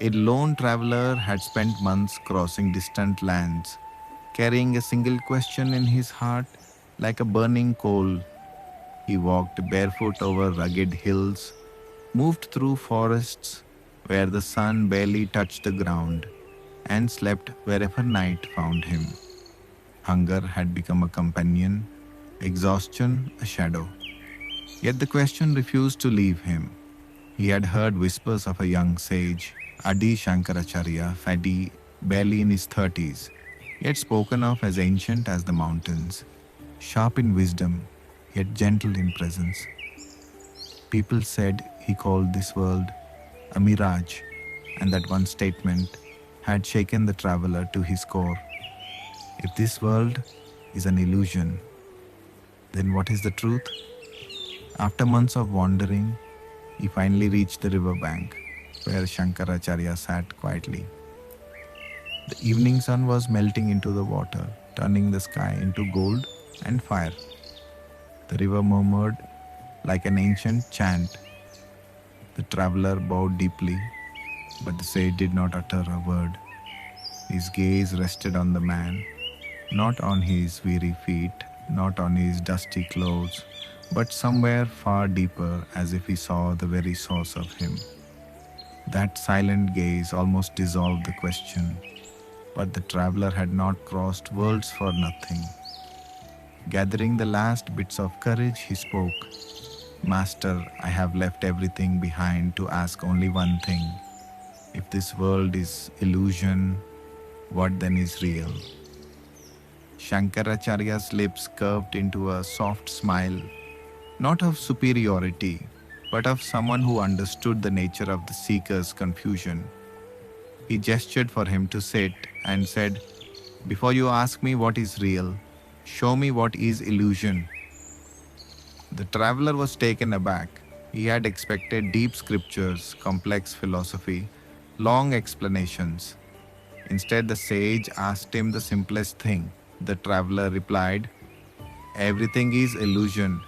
A lone traveler had spent months crossing distant lands, carrying a single question in his heart like a burning coal. He walked barefoot over rugged hills, moved through forests where the sun barely touched the ground, and slept wherever night found him. Hunger had become a companion, exhaustion a shadow. Yet the question refused to leave him. He had heard whispers of a young sage, Adi Shankaracharya, faddy, barely in his 30s, yet spoken of as ancient as the mountains, sharp in wisdom, yet gentle in presence. People said he called this world a mirage, and that one statement had shaken the traveler to his core. If this world is an illusion, then what is the truth? After months of wandering, he finally reached the river bank, where Shankaracharya sat quietly. The evening sun was melting into the water, turning the sky into gold and fire. The river murmured like an ancient chant. The traveler bowed deeply, but the sage did not utter a word. His gaze rested on the man, not on his weary feet, not on his dusty clothes, but somewhere far deeper, as if he saw the very source of him. That silent gaze almost dissolved the question, but the traveler had not crossed worlds for nothing. Gathering the last bits of courage, he spoke. Master, I have left everything behind to ask only one thing. If this world is illusion, what then is real? Shankaracharya's lips curved into a soft smile, not of superiority, but of someone who understood the nature of the seeker's confusion. He gestured for him to sit and said, Before you ask me what is real, show me what is illusion. The traveler was taken aback. He had expected deep scriptures, complex philosophy, long explanations. Instead, the sage asked him the simplest thing. The traveler replied, Everything is illusion.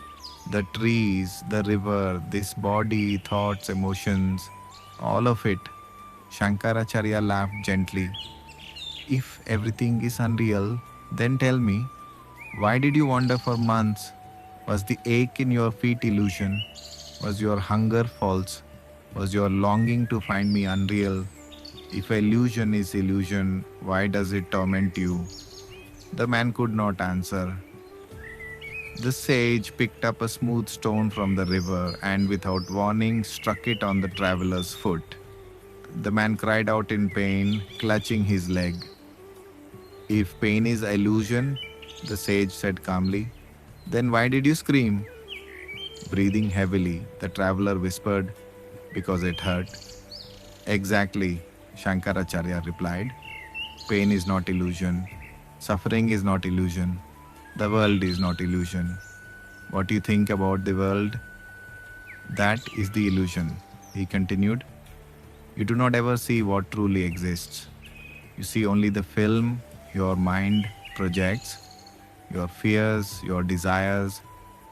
The trees, the river, this body, thoughts, emotions, all of it. Shankaracharya laughed gently. If everything is unreal, then tell me, why did you wander for months? Was the ache in your feet illusion? Was your hunger false? Was your longing to find me unreal? If illusion is illusion, why does it torment you? The man could not answer. The sage picked up a smooth stone from the river and without warning struck it on the traveler's foot. The man cried out in pain, clutching his leg. If pain is illusion, the sage said calmly, then why did you scream? Breathing heavily, the traveler whispered, because it hurt. Exactly, Shankaracharya replied. Pain is not illusion. Suffering is not illusion. The world is not illusion. What you think about the world, that is the illusion, he continued. You do not ever see what truly exists. You see only the film your mind projects, your fears, your desires,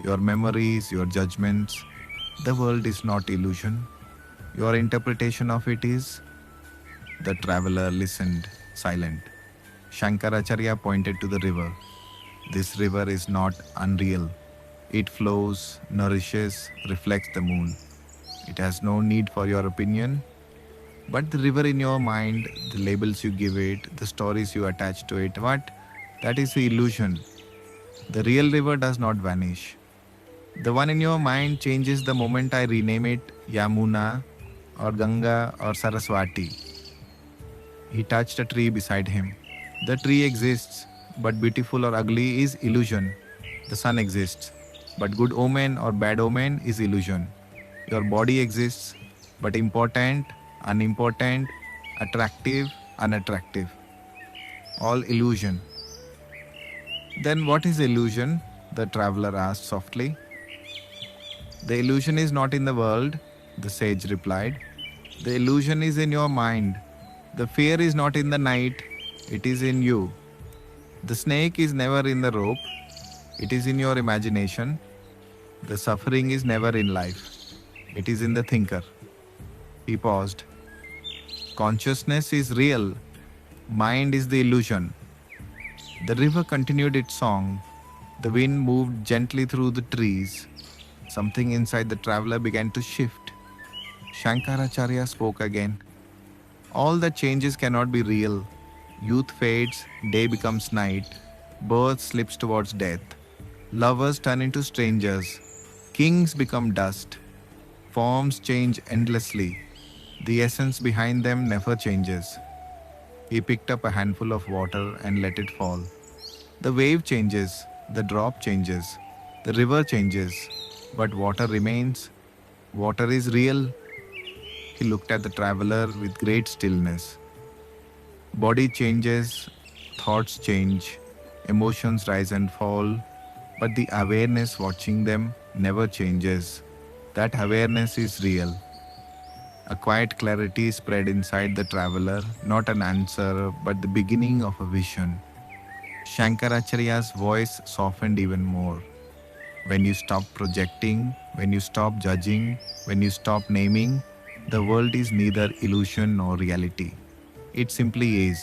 your memories, your judgments. The world is not illusion. Your interpretation of it is. The traveler listened, silent. Shankaracharya pointed to the river. This river is not unreal. It flows, nourishes, reflects the moon. It has no need for your opinion. But the river in your mind, the labels you give it, the stories you attach to it, what? That is the illusion. The real river does not vanish. The one in your mind changes the moment I rename it Yamuna or Ganga or Saraswati. He touched a tree beside him. The tree exists, but beautiful or ugly is illusion. The sun exists, but good omen or bad omen is illusion. Your body exists, but important, unimportant, attractive, unattractive. All illusion. Then what is illusion? The traveler asked softly. The illusion is not in the world, the sage replied. The illusion is in your mind. The fear is not in the night, it is in you. The snake is never in the rope, it is in your imagination. The suffering is never in life, it is in the thinker. He paused. Consciousness is real, mind is the illusion. The river continued its song. The wind moved gently through the trees. Something inside the traveler began to shift. Shankaracharya spoke again. All that changes cannot be real. Youth fades, day becomes night, birth slips towards death. Lovers turn into strangers, kings become dust, forms change endlessly. The essence behind them never changes. He picked up a handful of water and let it fall. The wave changes, the drop changes, the river changes, but water remains. Water is real. He looked at the traveler with great stillness. Body changes, thoughts change, emotions rise and fall, but the awareness watching them never changes. That awareness is real. A quiet clarity spread inside the traveler, not an answer, but the beginning of a vision. Shankaracharya's voice softened even more. When you stop projecting, when you stop judging, when you stop naming, the world is neither illusion nor reality. It simply is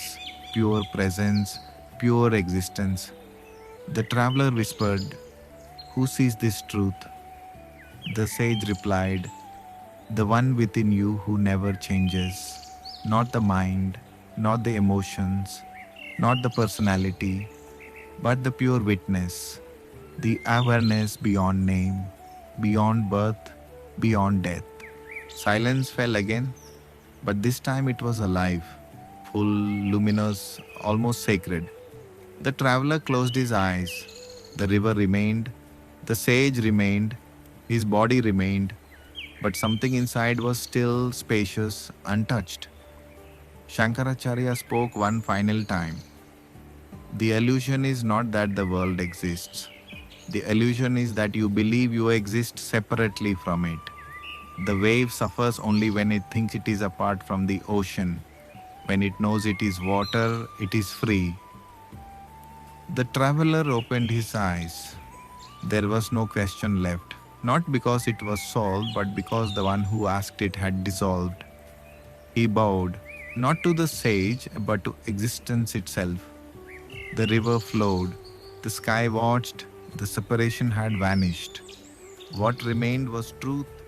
pure presence, pure existence. The traveler whispered, "Who sees this truth?" The sage replied, "The one within you who never changes. Not the mind, not the emotions, not the personality, but the pure witness, the awareness beyond name, beyond birth, beyond death." Silence fell again, but this time it was alive, full, luminous, almost sacred. The traveler closed his eyes. The river remained, the sage remained, his body remained, but something inside was still, spacious, untouched. Shankaracharya spoke one final time. The illusion is not that the world exists. The illusion is that you believe you exist separately from it. The wave suffers only when it thinks it is apart from the ocean. When it knows it is water, it is free. The traveler opened his eyes. There was no question left, not because it was solved, but because the one who asked it had dissolved. He bowed, not to the sage, but to existence itself. The river flowed, the sky watched, the separation had vanished. What remained was truth,